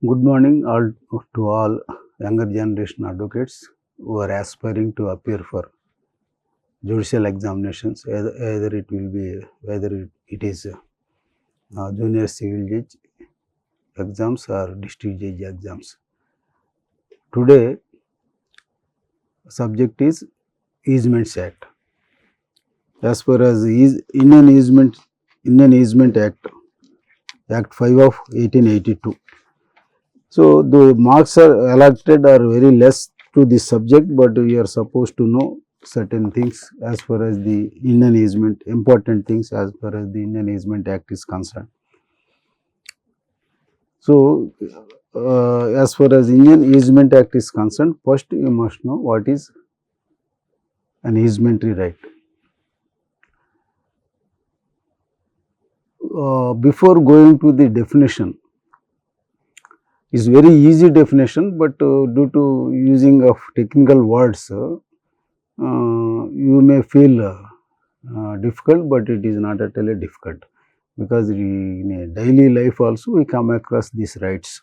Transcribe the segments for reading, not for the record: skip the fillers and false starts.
Good morning to all younger generation advocates who are aspiring to appear for judicial examinations, either it is junior civil judge exams or district judge exams. Today, subject is Easements Act. As far as Indian Easement Act, Act 5 of 1882. So, the marks are allotted are very less to this subject, but we are supposed to know certain things as far as the Indian easement, important things as far as the Indian Easement Act is concerned. So, as far as Indian Easement Act is concerned, first you must know what is an easementary right. Before going to the definition, is very easy definition, but due to using of technical words, you may feel difficult, but it is not at all difficult, because in a daily life also we come across these rights.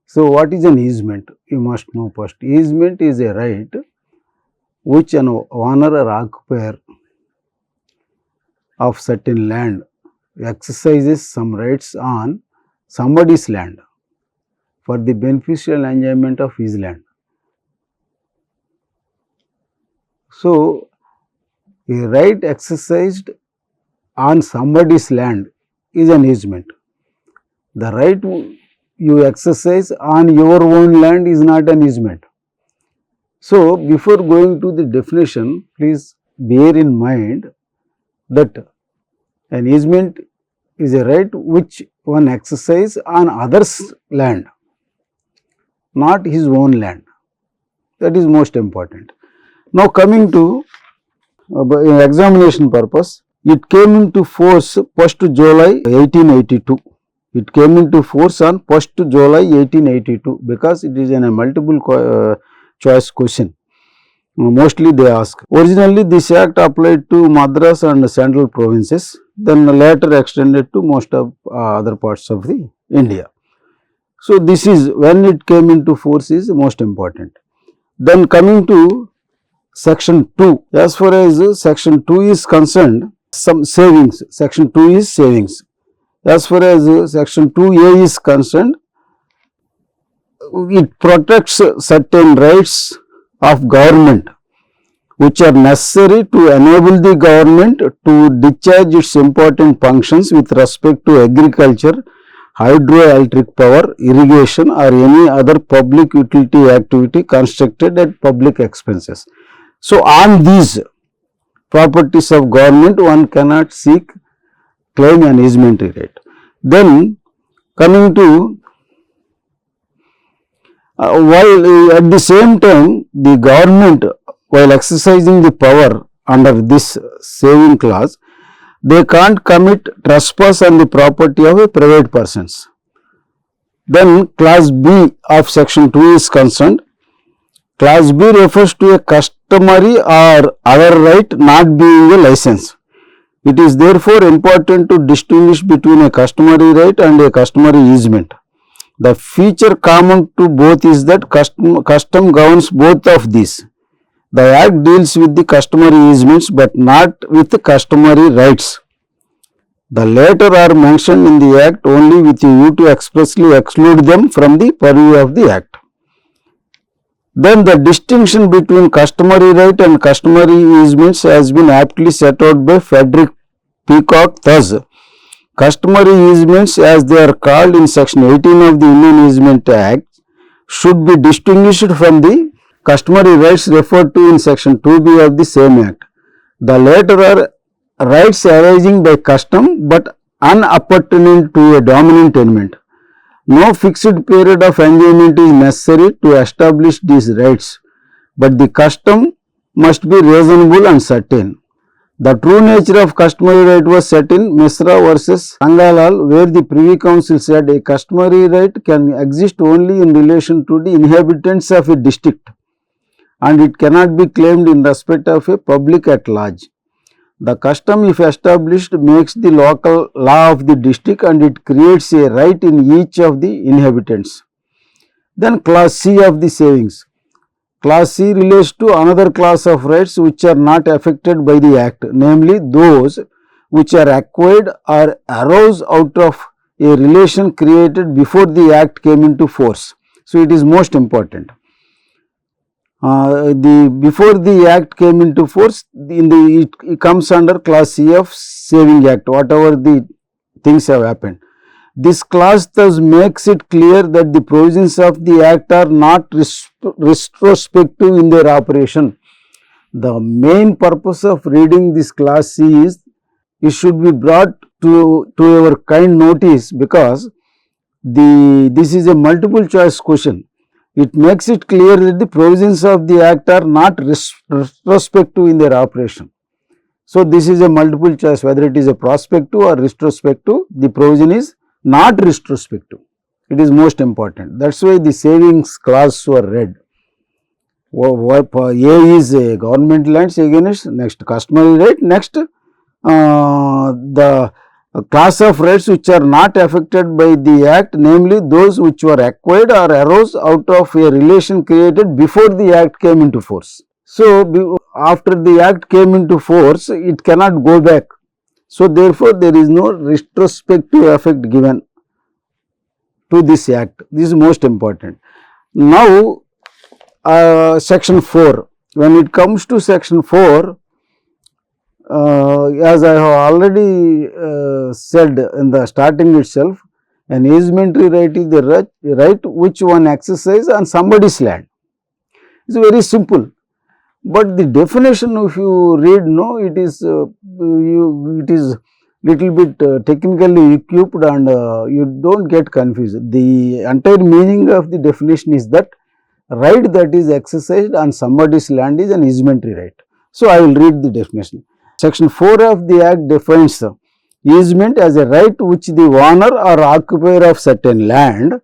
So, what is an easement? You must know first. Easement is a right which an owner or occupier of certain land exercises some rights on somebody's land for the beneficial enjoyment of his land. So, a right exercised on somebody's land is an easement. The right you exercise on your own land is not an easement. So, before going to the definition, please bear in mind that an easement is a right which one exercises on others' land, not his own land. That is most important. Now, coming to examination purpose, it came into force 1st July 1882. It came into force on 1st July 1882 because it is a multiple choice question. Mostly they ask. Originally, this act applied to Madras and central provinces, then later extended to most of other parts of the India. So, this is when it came into force is most important. Then coming to section 2, as far as section 2 is concerned, some savings, section 2 is savings. As far as section 2A is concerned, it protects certain rights of government which are necessary to enable the government to discharge its important functions with respect to agriculture, hydroelectric power, irrigation or any other public utility activity constructed at public expenses. So, on these properties of government one cannot claim an easementary right. Then coming to while at the same time the government, while exercising the power under this saving clause, they can't commit trespass on the property of a private persons. Then clause B of section 2 is concerned. Clause B refers to a customary or other right not being a license. It is therefore important to distinguish between a customary right and a customary easement. The feature common to both is that custom governs both of these. The Act deals with the customary easements but not with the customary rights. The latter are mentioned in the Act only with a view to expressly exclude them from the purview of the Act. Then the distinction between customary right and customary easements has been aptly set out by Frederick Peacock thus. Customary easements, as they are called in section 18 of the Indian Easement Act, should be distinguished from the customary rights referred to in section 2B of the same Act. The latter are rights arising by custom but unappertaining to a dominant element. No fixed period of enjoyment is necessary to establish these rights, but the custom must be reasonable and certain. The true nature of customary right was set in Misra versus Rangalal, where the Privy Council said a customary right can exist only in relation to the inhabitants of a district and it cannot be claimed in respect of a public at large. The custom, if established, makes the local law of the district and it creates a right in each of the inhabitants. Then class C of the savings. Class C relates to another class of rights which are not affected by the act, namely those which are acquired or arose out of a relation created before the act came into force. So, it is most important. Before the act came into force, it comes under class C of saving act, whatever the things have happened. This clause thus makes it clear that the provisions of the act are not retrospective in their operation. The main purpose of reading this clause C is it should be brought to our kind notice, because this is a multiple choice question. It makes it clear that the provisions of the act are not retrospective in their operation. So, this is a multiple choice, whether it is a prospective or retrospective, the provision is not retrospective. It is most important. That is why the savings clause were read. A is a government lands against, next customary right, next the class of rights which are not affected by the act, namely those which were acquired or arose out of a relation created before the act came into force. So, after the act came into force, it cannot go back. So, therefore, there is no retrospective effect given to this act. This is most important. Now, section 4. When it comes to section 4, as I have already said in the starting itself, an easementary right is the right which one exercises on somebody's land. It is very simple. But the definition, if you read, no, it is little bit technically equipped, and you do not get confused. The entire meaning of the definition is that right that is exercised on somebody's land is an easementary right. So, I will read the definition. Section 4 of the Act defines easement as a right which the owner or occupier of certain land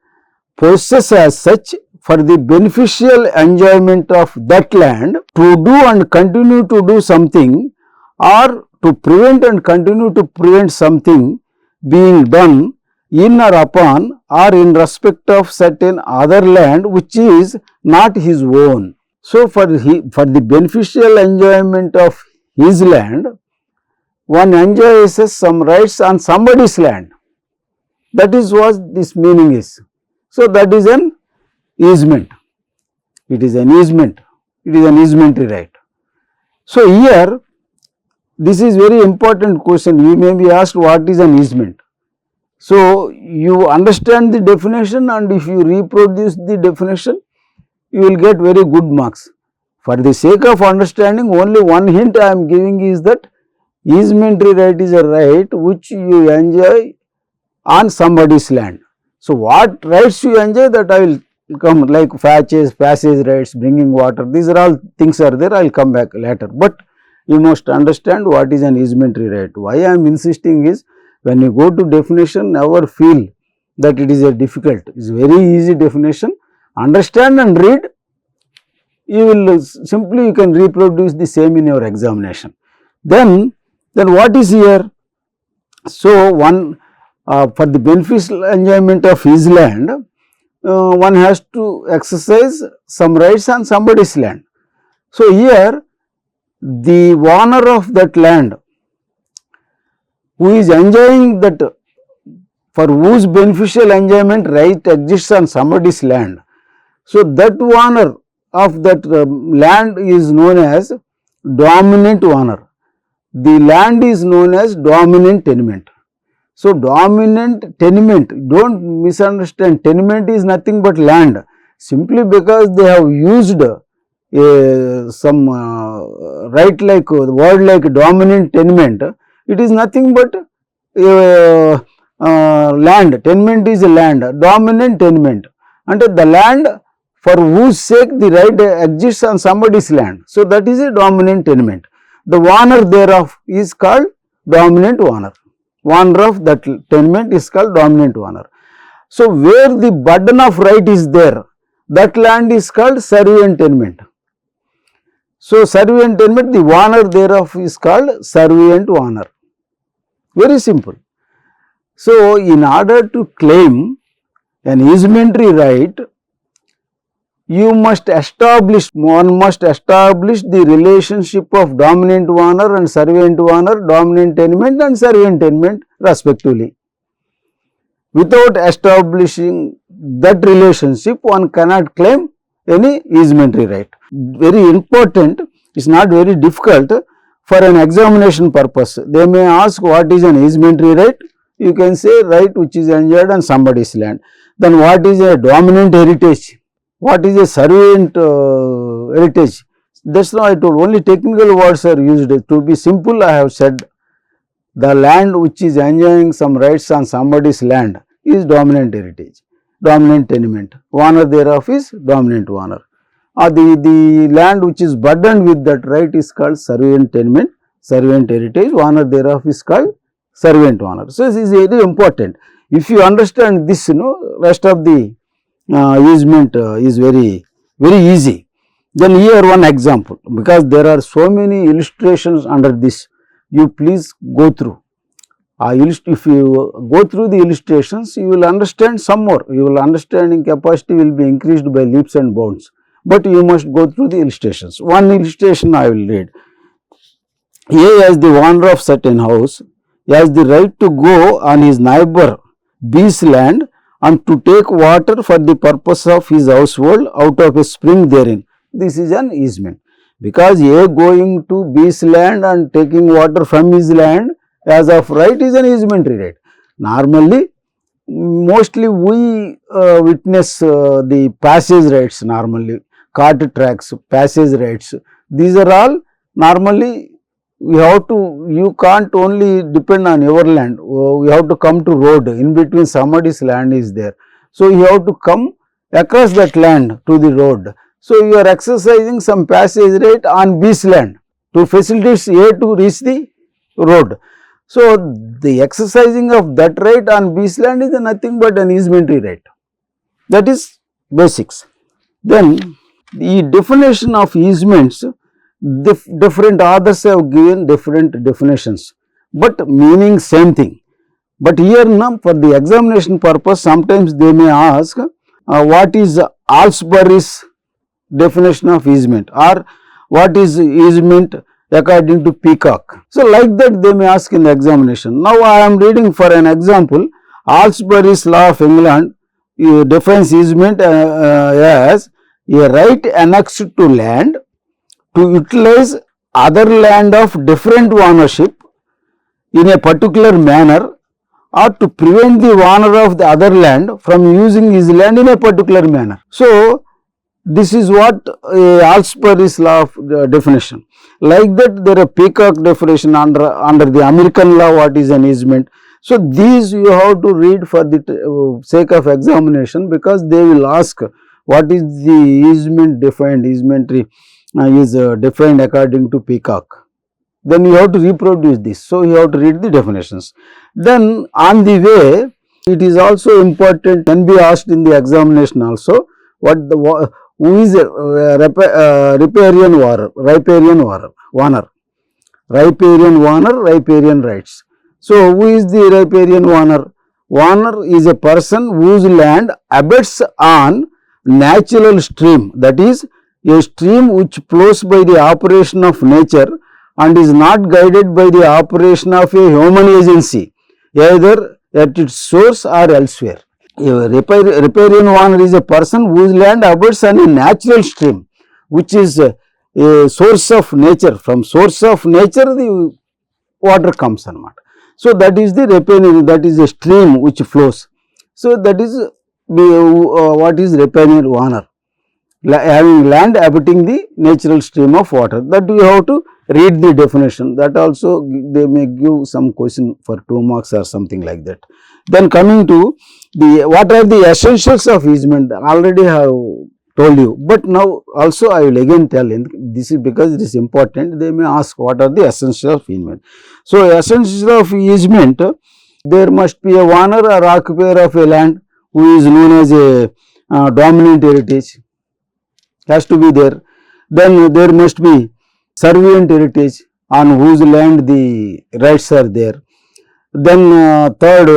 possesses as such for the beneficial enjoyment of that land, to do and continue to do something, or to prevent and continue to prevent something being done in or upon or in respect of certain other land which is not his own. So, for the beneficial enjoyment of his land, one enjoys some rights on somebody's land. That is what this meaning is. So, that is an easement. It is an easement. It is an easementary right. So, here this is very important question. You may be asked what is an easement. So, you understand the definition, and if you reproduce the definition, you will get very good marks. For the sake of understanding, only one hint I am giving is that easementary right is a right which you enjoy on somebody's land. So, what rights you enjoy, that I will come, like passage rights, bringing water, these are all things are there, I will come back later. But you must understand what is an easementary right. Why I am insisting is, when you go to definition, never feel that it is a difficult, it is very easy definition. Understand and read, you will simply you can reproduce the same in your examination. Then what is here? So, one for the beneficial enjoyment of his land, one has to exercise some rights on somebody's land. So, here the owner of that land who is enjoying that, for whose beneficial enjoyment right exists on somebody's land. So, that owner of that land is known as dominant owner. The land is known as dominant tenement. So, dominant tenement, do not misunderstand, tenement is nothing but land. Simply because they have used some right like the word like dominant tenement, it is nothing but land. Tenement is a land, dominant tenement, and the land for whose sake the right exists on somebody's land. So, that is a dominant tenement. The owner thereof is called dominant owner. Owner of that tenement is called dominant owner. So, where the burden of right is there, that land is called servient tenement. So, servient tenement, the owner thereof is called servient owner. Very simple. So, in order to claim an easementary right, one must establish the relationship of dominant owner and servant owner, dominant tenement and servant tenement respectively. Without establishing that relationship, one cannot claim any easementary right. Very important, it's not very difficult for an examination purpose. They may ask what is an easementary right, you can say right which is enjoyed on somebody's land. Then what is a dominant heritage? What is a servant heritage? That's why I told, only technical words are used. To be simple, I have said the land which is enjoying some rights on somebody's land is dominant heritage, dominant tenement. Owner thereof is dominant owner. The land which is burdened with that right is called servant tenement, servant heritage. Owner thereof is called servant owner. So, this is very important. If you understand this, rest of the easement is very easy. Then here one example, because there are so many illustrations under this, you please go through. If you go through the illustrations, you will understand some more. Your understanding capacity will be increased by leaps and bounds, but you must go through the illustrations. One illustration I will read. A, as the owner of certain house, has the right to go on his neighbor B's land and to take water for the purpose of his household out of a spring therein. This is an easement. Because A going to B's land and taking water from his land as of right is an easementary right. Normally, mostly we witness the passage rights normally, cart tracks, passage rights. These are all normally you can't only depend on your land, you have to come to road, in between somebody's land is there. So, you have to come across that land to the road. So, you are exercising some passage right on B's land to facilitate A to reach the road. So, the exercising of that right on B's land is nothing but an easementary right. That is basics. Then, the definition of easements, different authors have given different definitions, but meaning same thing. But here now for the examination purpose, sometimes they may ask what is Alsbury's definition of easement, or what is easement according to Peacock. So, like that they may ask in the examination. Now, I am reading for an example. Alsbury's law of England defines easement as a right annexed to land to utilize other land of different ownership in a particular manner, or to prevent the owner of the other land from using his land in a particular manner. So, this is what Alsbury's law of definition. Like that, there are Peacock definition under the American law what is an easement. So, these you have to read for the sake of examination, because they will ask what is the easement defined, easementary is defined according to Peacock. Then you have to reproduce this. So, you have to read the definitions. Then on the way, it is also important, can be asked in the examination also, who is riparian owner, riparian rights. So, who is the riparian owner? Owner is a person whose land abuts on natural stream, that is a stream which flows by the operation of nature and is not guided by the operation of a human agency, either at its source or elsewhere. A riparian owner is a person whose land abuts on a natural stream, which is a source of nature. From source of nature, the water comes. So, that is the riparian, that is a stream which flows. So, that is what is riparian owner, having land abutting the natural stream of water. That we have to read the definition. That also they may give some question for 2 marks or something like that. Then coming to what are the essentials of easement, already have told you, but now also I will again tell, this is because it is important, they may ask what are the essentials of easement. So, essentials of easement, there must be a owner or occupier of a land who is known as a dominant heritage, has to be there. Then there must be servant heritage on whose land the rights are there. Then third,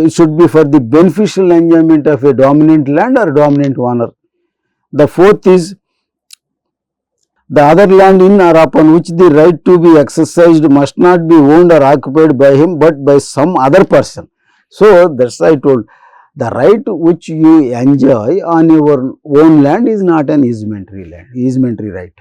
it should be for the beneficial enjoyment of a dominant land or dominant owner. The fourth is the other land in or upon which the right to be exercised must not be owned or occupied by him but by some other person. So that's why I told, the right which you enjoy on your own land is not an easementary right.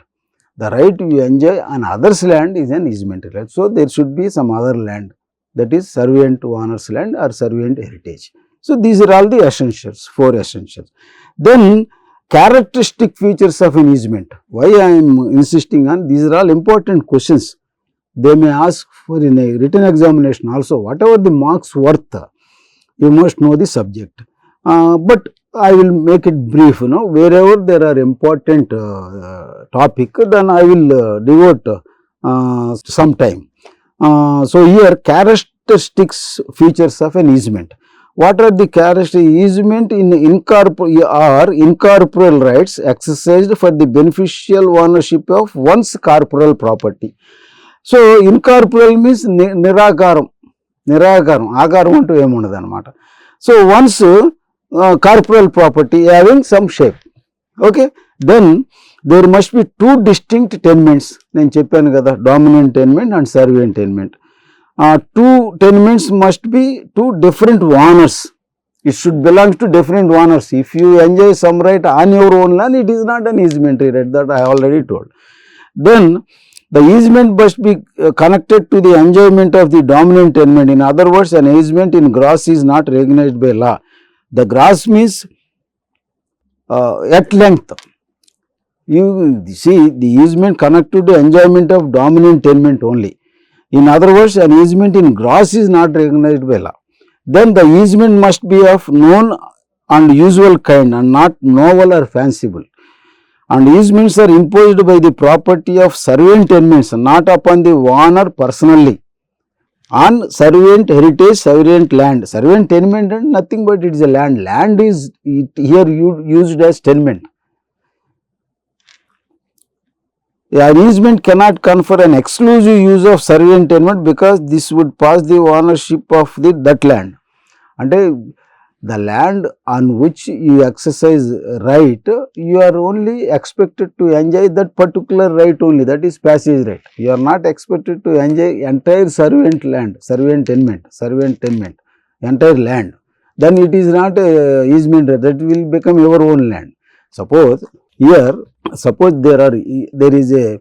The right you enjoy on others' land is an easementary right. So there should be some other land, that is servant owner's land or servant heritage. So these are all the essentials, 4 essentials. Then characteristic features of an easement. Why I am insisting on, these are all important questions. They may ask for in a written examination also. Whatever the marks worth, you must know the subject. But I will make it brief, wherever there are important topic, then I will devote some time. So here characteristics features of an easement. What are the characteristics? Easement in incorporeal rights exercised for the beneficial ownership of one's corporeal property. So incorporeal means nirakaram, agaram antu em undadu anamata. So one's corporeal property having some shape. Okay, then there must be 2 distinct tenements. Nenu cheppanu kada, dominant tenement and servant tenement. 2 tenements must be 2 different owners. It should belong to different owners. If you enjoy some right on your own land, it is not an easementary right, that I already told. Then the easement must be connected to the enjoyment of the dominant tenement. In other words, an easement in gross is not recognized by law. The gross means at length. You see, the easement connected to enjoyment of dominant tenement only. In other words, an easement in gross is not recognized by law. Then the easement must be of known and usual kind and not novel or fanciful. And easements are imposed by the property of servant tenements, not upon the owner personally. On servant heritage, servant land. Servant tenement and nothing but it is a land. Land is here used as tenement. An easement cannot confer an exclusive use of servant tenement because this would pass the ownership of that land. And the land on which you exercise right, you are only expected to enjoy that particular right only, that is passage right. You are not expected to enjoy entire servant land, servant tenement, entire land. Then it is not a easement right, that will become your own land. Suppose here, there is a,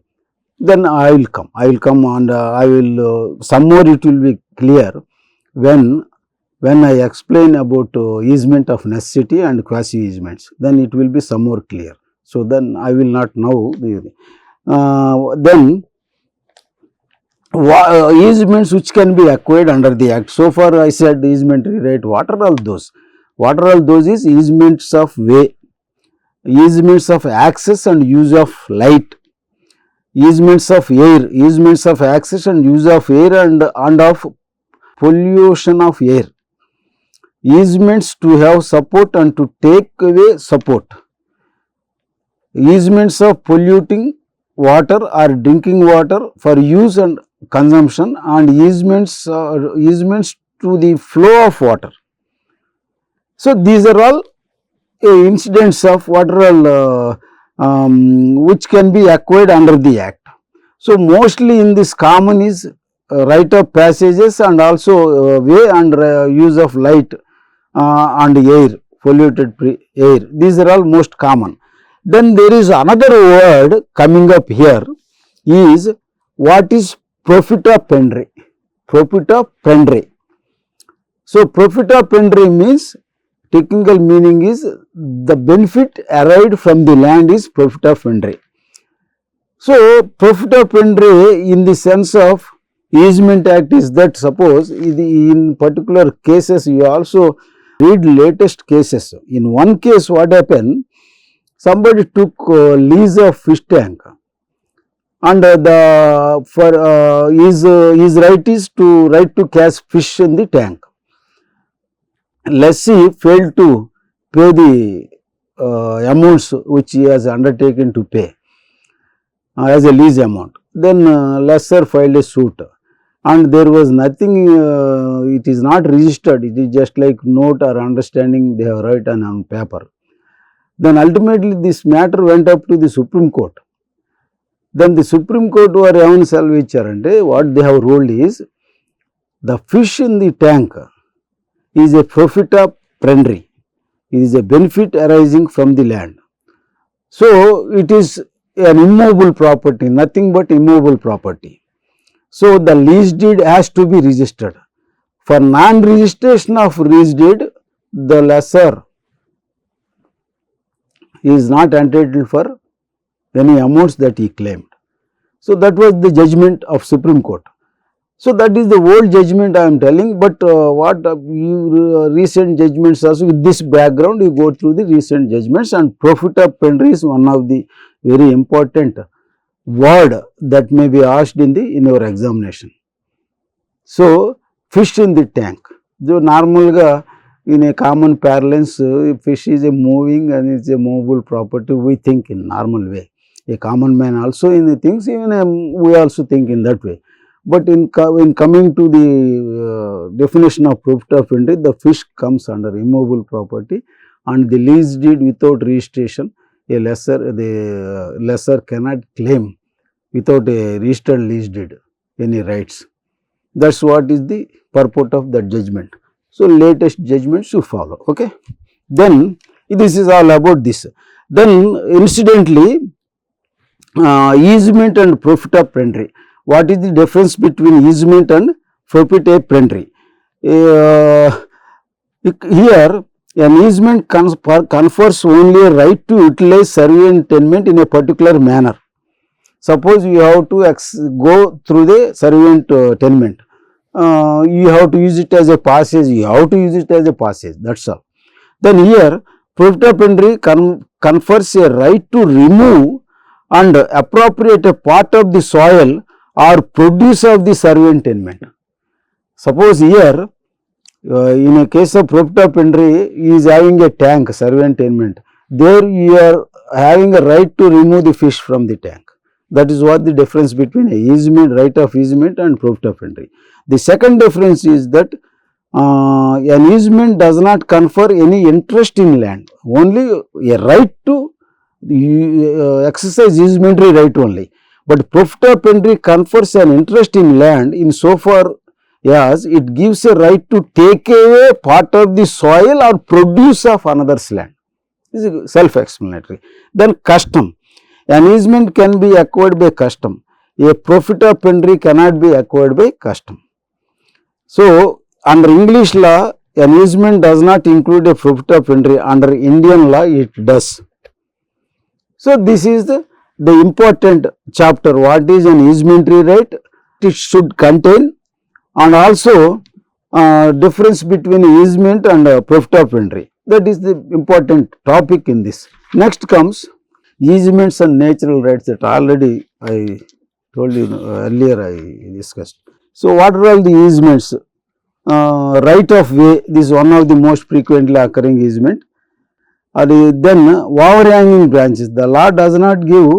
then I will come and I will, some more it will be clear when I explain about easement of necessity and quasi easements, then it will be some more clear. So then I will not now, then easements which can be acquired under the act. So far I said easementary right, what are all those? What are all those is easements of way, easements of access and use of light, easements of air, easements of access and use of air and of pollution of air, easements to have support and to take away support, easements of polluting water or drinking water for use and consumption, and easements to the flow of water. So these are all incidents of what are all which can be acquired under the act. So mostly in this common is right of passages and also way and use of light and air, polluted air. These are all most common. Then there is another word coming up here, is what is profita pendere. Profita pendere. So profita pendere means, technical meaning is the benefit arrived from the land is profita pendere. So profita pendere in the sense of easement act is that, suppose in particular cases you also read latest cases. In one case what happened, somebody took lease of fish tank and his right is to catch fish in the tank. Lessee failed to pay the amounts which he has undertaken to pay as a lease amount. Then lessor filed a suit and there was nothing, it is not registered, it is just like note or understanding they have written on paper. Then ultimately this matter went up to the Supreme Court. Then the Supreme Court వారు ఏమని సెలవు ఇచ్చారంటే, what they have ruled is, the fish in the tank is a profita prendery. It is a benefit arising from the land. So it is an immovable property, nothing but immovable property. So the lease deed has to be registered. For non-registration of lease deed, the lessor is not entitled for any amounts that he claimed. So that was the judgment of Supreme Court. So that is the old judgment I am telling, but recent judgments also, with this background you go through the recent judgments, and profita prendery is one of the very important word that may be asked in your examination. So fish in the tank. So normal ga in a common parlance, fish is a moving and it's a movable property, we think in normal way. A common man also in the things, even we also think in that way. But in coming to the definition of profita prendery, the fish comes under immovable property, and the lease deed without registration, the lessor cannot claim without a registered lease deed any rights. That's what is the purport of that judgment. So latest judgments you follow. Okay. Then this is all about this. Then incidentally, easement and profita prendery. What is the difference between easement and profita prendery? Here an easement confers only a right to utilize survey and tenement in a particular manner. Suppose you have to go through the survey and tenement. You have to use it as a passage, you have to use it as a passage, that's all. Then here profita prendery confers a right to remove and appropriate a part of the soil or produce of the survey and tenement. Suppose here in a case of profita prendery, he is having a tank, survey and tenement. There you are having a right to remove the fish from the tank. That is what the difference between a easement, right of easement, and profita prendery. The second difference is that an easement does not confer any interest in land, only a right to exercise easementary right only. But profita prendery confers an interest in land in so far as it gives a right to take away part of the soil or produce of another's land. This is self-explanatory. Then custom. An easement can be acquired by custom. A profita prendery cannot be acquired by custom. So under English law, an easement does not include a profita prendery. Under Indian law, it does. So this is the important chapter. What is an easementary right? It should contain, and also difference between easement and profita prendery. That is the important topic in this. Next comes easements and natural rights, that already I told you earlier, I discussed. So what are all the easements? Right of way, this is one of the most frequently occurring easement. Then overhanging branches. The law does not give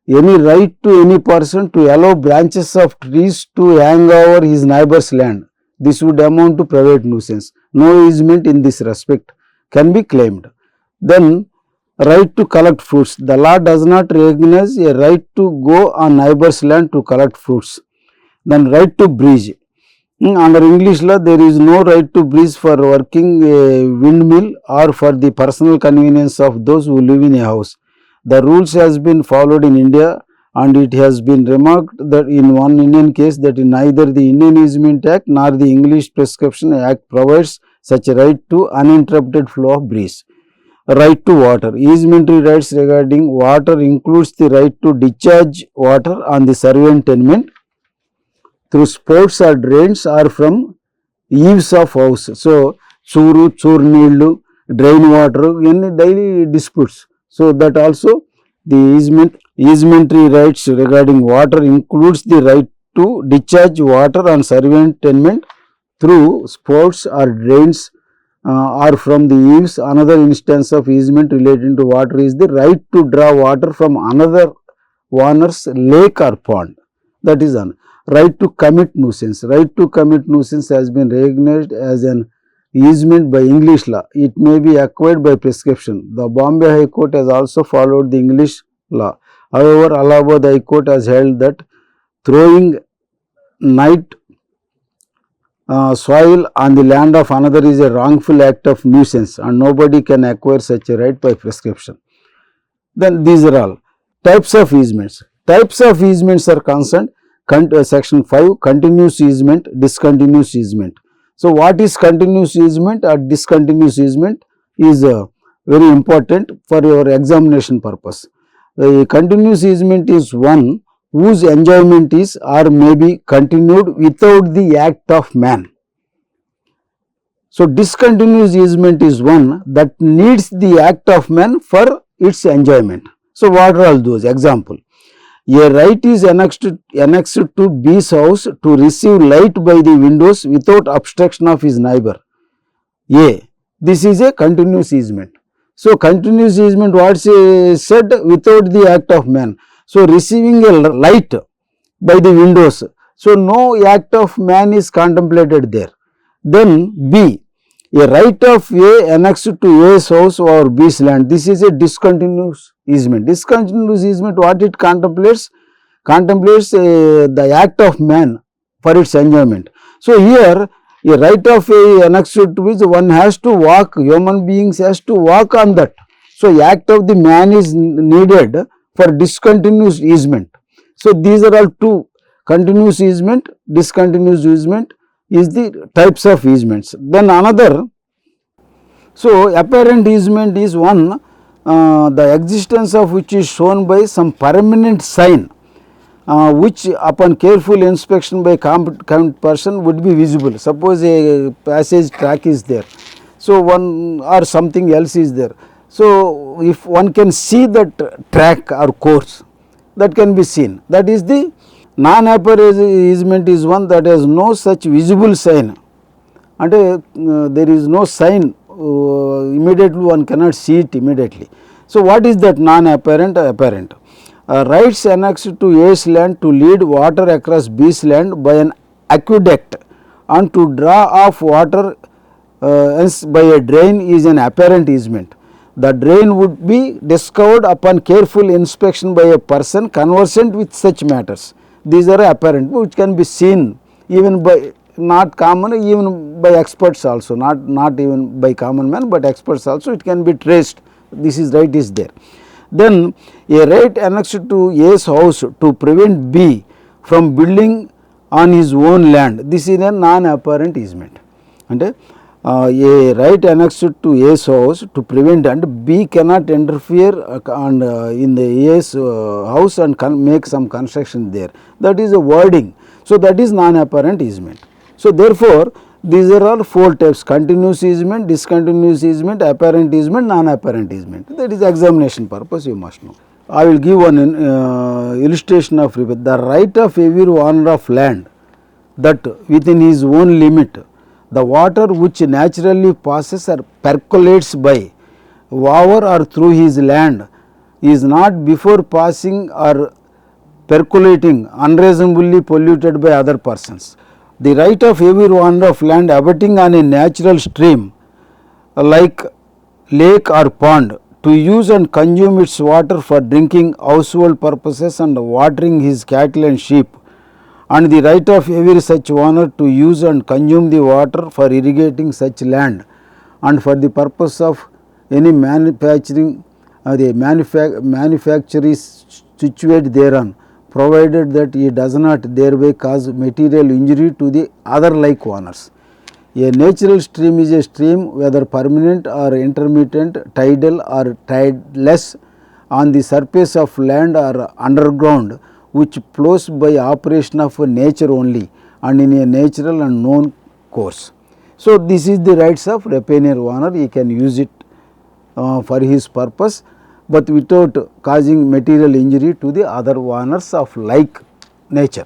any right to any person to allow branches of trees to hang over his neighbor's land. This would amount to private nuisance. No easement in this respect can be claimed. Then right to collect fruits. The law does not recognize a right to go on neighbor's land to collect fruits. Then right to breach. Under English law, there is no right to breach for working a windmill or for the personal convenience of those who live in a house. The rules has been followed in India, and it has been remarked that in one Indian case that neither the Indian Easement Act nor the English Prescription Act provides such a right to uninterrupted flow of breeze. Right to water. Easementary rights regarding water includes the right to discharge water on the survey and tenement through spouts or drains or from eaves of house. So chur needlu, drain water, any daily disputes. So that also the easementary rights regarding water includes the right to discharge water on survey and tenement through spouts or drains or from the eaves. Another instance of easement relating to water is the right to draw water from another owner's lake or pond. That is an right to commit nuisance. Right to commit nuisance has been recognized as an easement by English law. It may be acquired by prescription. The Bombay High Court has also followed the English law. However, Allahabad High Court has held that throwing night soil on the land of another is a wrongful act of nuisance and nobody can acquire such a right by prescription. Then these are all types of easements. Types of easements are concerned, section 5, continuous easement, discontinuous easement. So, what is continuous easement or discontinuous easement is very important for your examination purpose. The continuous easement is one whose enjoyment is or may be continued without the act of man. So, discontinuous easement is one that needs the act of man for its enjoyment. So, what are all those? Example, a right is annexed to B's house to receive light by the windows without obstruction of his neighbor A. This is a continuous easement. So, continuous easement what is said without the act of man. So, receiving a light by the windows. So, no act of man is contemplated there. Then B, a right of A annexed to A's house or B's land. This is a discontinuous easement. Discontinuous easement what it contemplates? Contemplates the act of man for its enjoyment. So, here a right of A annexed to which one has to walk, human beings has to walk on that. So, act of the man is needed for discontinuous easement. So, these are all two, continuous easement, discontinuous easement is the types of easements. Then another, so apparent easement is one the existence of which is shown by some permanent sign which upon careful inspection by competent person would be visible. Suppose a passage track is there, so one or something else is there. So, if one can see that track or course, that can be seen, that is the non-apparent easement is one that has no such visible sign, and there is no sign immediately, one cannot see it immediately. So, what is that non-apparent? Apparent. Rights annexed to A's land to lead water across B's land by an aqueduct and to draw off water by a drain is an apparent easement. The drain would be discovered upon careful inspection by a person conversant with such matters. These are apparent, which can be seen even by not common, even by experts also, not even by common man, but experts also, it can be traced. This is right is there. Then a right annexed to A's house to prevent B from building on his own land. This is a non-apparent easement. And a right annexed to A's house to prevent, and B cannot interfere and in the A's house and make some construction there. That is a wording. So, that is non-apparent easement. So, therefore, these are all four types: continuous easement, discontinuous easement, apparent easement, non-apparent easement. That is examination purpose, you must know. I will give one illustration of the right of every owner of land that within his own limit the water which naturally passes or percolates by, over or through his land is not before passing or percolating unreasonably polluted by other persons. The right of every owner of land abutting on a natural stream like lake or pond to use and consume its water for drinking, household purposes and watering his cattle and sheep, and the right of every such owner to use and consume the water for irrigating such land and for the purpose of any manufacturing the manufacture is situated thereon, provided that he does not thereby cause material injury to the other like owners. A natural stream is a stream whether permanent or intermittent, tidal or tideless, on the surface of land or underground, which flows by operation of nature only and in a natural and known course. So, this is the rights of retainer owner, he can use it for his purpose, but without causing material injury to the other owners of like nature.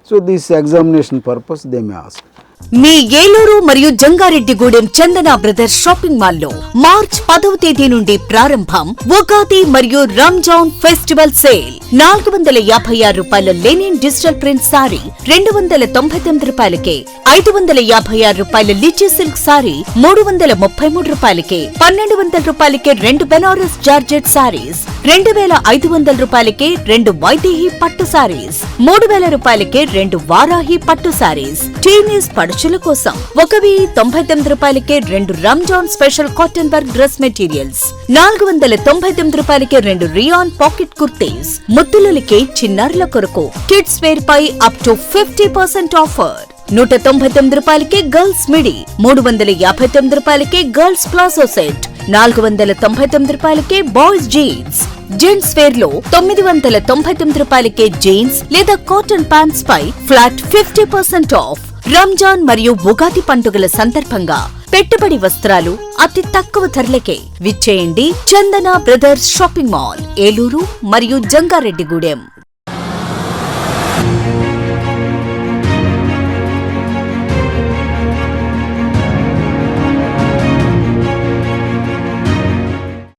So, this examination purpose they may ask. మీ ఏలూరు మరియు జంగారెడ్డిగూడెం చందన brothers shopping మాల్లో March 10వ తేదీ నుండి ప్రారంభం ఉగాది మరియు Ramzan festival sale. 456 రూపాయల Lenin digital print sorry 299 రూపాయలకే, 556 రూపాయల లిచీ సిల్క్ సారీ 333 రూపాయలకే, 1200 రూపాయలకే 2 బెనారస్ జార్జెట్ సారీస్, 2500 రూపాయలకే 2 వైదేహి పట్టు సారీస్, 3000 రూపాయలకే 2 వారాహి పట్టు సారీస్. టీనేజ్ పడుచుల కోసం 1099 రూపాయలకే 2 Ramzan special cotton work dress materials, 499 రూపాయలకే 2 రియాన్ పాకెట్ కుర్తీస్. ముద్దులకే చిన్నారుల కొరకు కిడ్స్ వేర్ పై అప్ టు 50% ఆఫర్. 199 రూపాయలకే గర్ల్స్ మిడి, 359 రూపాయలకే గర్ల్స్ ప్లాజో సెట్, 499 రూపాయలకే బాయ్స్ జీన్స్. జెంట్స్ వేర్ లో 999 రూపాయలకే జీన్స్ లేదా కాటన్ ప్యాంట్స్ పై ఫ్లాట్ 50% ఆఫ్. రంజాన్ మరియు ఉగాది పండుగల సందర్భంగా పెట్టుబడి వస్త్రాలు అతి తక్కువ ధరలకే విచ్చేయండి Chandana brothers shopping mall, Eluru మరియు జంగారెడ్డిగూడెం.